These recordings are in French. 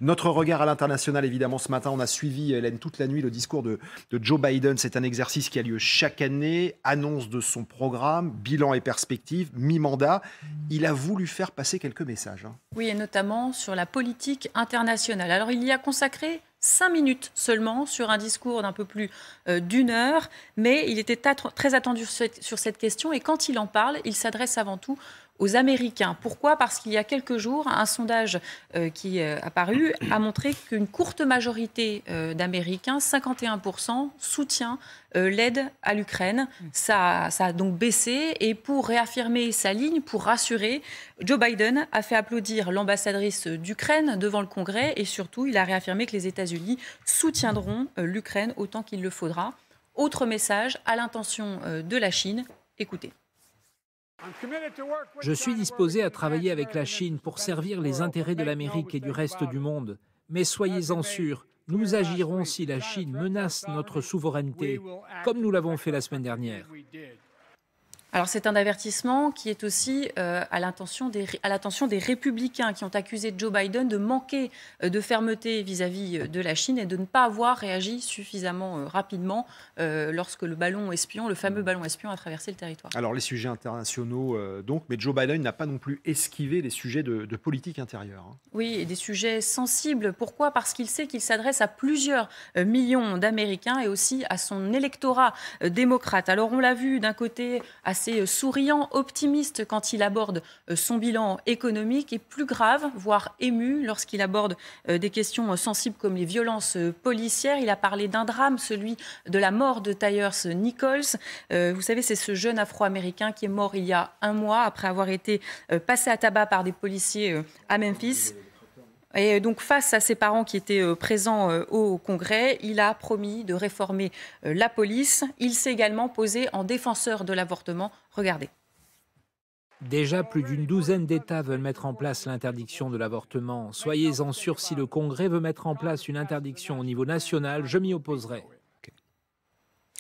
Notre regard à l'international, évidemment, ce matin, on a suivi, Hélène, toute la nuit le discours de Joe Biden. C'est un exercice qui a lieu chaque année, annonce de son programme, bilan et perspective, mi-mandat. Il a voulu faire passer quelques messages, hein. Oui, et notamment sur la politique internationale. Alors, il y a consacré 5 minutes seulement sur un discours d'un peu plus d'une heure, mais il était très attendu sur cette question et quand il en parle, il s'adresse avant tout aux Américains. Pourquoi ? Parce qu'il y a quelques jours, un sondage qui est apparu a montré qu'une courte majorité d'Américains, 51%, soutient l'aide à l'Ukraine. Ça a donc baissé et pour réaffirmer sa ligne, pour rassurer, Joe Biden a fait applaudir l'ambassadrice d'Ukraine devant le Congrès et surtout, il a réaffirmé que les États-Unis soutiendront l'Ukraine autant qu'il le faudra. Autre message à l'intention de la Chine, écoutez. Je suis disposé à travailler avec la Chine pour servir les intérêts de l'Amérique et du reste du monde. Mais soyez-en sûrs, nous agirons si la Chine menace notre souveraineté, comme nous l'avons fait la semaine dernière. Alors c'est un avertissement qui est aussi à l'attention des républicains qui ont accusé Joe Biden de manquer de fermeté vis-à-vis de la Chine et de ne pas avoir réagi suffisamment rapidement lorsque le fameux ballon espion a traversé le territoire. Alors les sujets internationaux, donc, mais Joe Biden n'a pas non plus esquivé les sujets de politique intérieure, hein. Oui, et des sujets sensibles. Pourquoi ? Parce qu'il sait qu'il s'adresse à plusieurs millions d'Américains et aussi à son électorat démocrate. Alors on l'a vu d'un côté assez souriant, optimiste quand il aborde son bilan économique et plus grave, voire ému lorsqu'il aborde des questions sensibles comme les violences policières. Il a parlé d'un drame, celui de la mort de Tyers Nichols. Vous savez, c'est ce jeune Afro-Américain qui est mort il y a un mois après avoir été passé à tabac par des policiers à Memphis. Et donc, face à ses parents qui étaient présents au Congrès, il a promis de réformer la police. Il s'est également posé en défenseur de l'avortement. Regardez. Déjà, plus d'une douzaine d'États veulent mettre en place l'interdiction de l'avortement. Soyez-en sûrs, si le Congrès veut mettre en place une interdiction au niveau national, je m'y opposerai.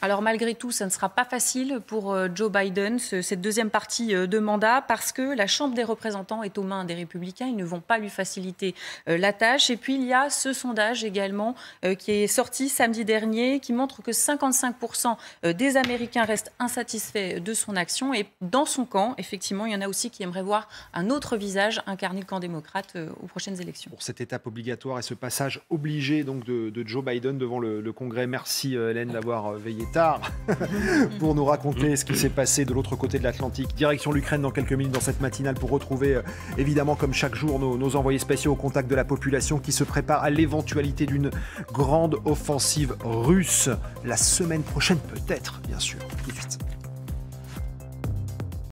Alors malgré tout, ça ne sera pas facile pour Joe Biden, cette deuxième partie de mandat, parce que la Chambre des représentants est aux mains des Républicains. Ils ne vont pas lui faciliter la tâche. Et puis il y a ce sondage également qui est sorti samedi dernier, qui montre que 55% des Américains restent insatisfaits de son action. Et dans son camp, effectivement, il y en a aussi qui aimeraient voir un autre visage incarner le camp démocrate aux prochaines élections. Pour cette étape obligatoire et ce passage obligé donc de Joe Biden devant le Congrès. Merci Hélène d'avoir veillé tard pour nous raconter ce qui s'est passé de l'autre côté de l'Atlantique. Direction l'Ukraine dans quelques minutes dans cette matinale pour retrouver évidemment comme chaque jour nos envoyés spéciaux au contact de la population qui se prépare à l'éventualité d'une grande offensive russe la semaine prochaine peut-être, bien sûr. Tout de suite.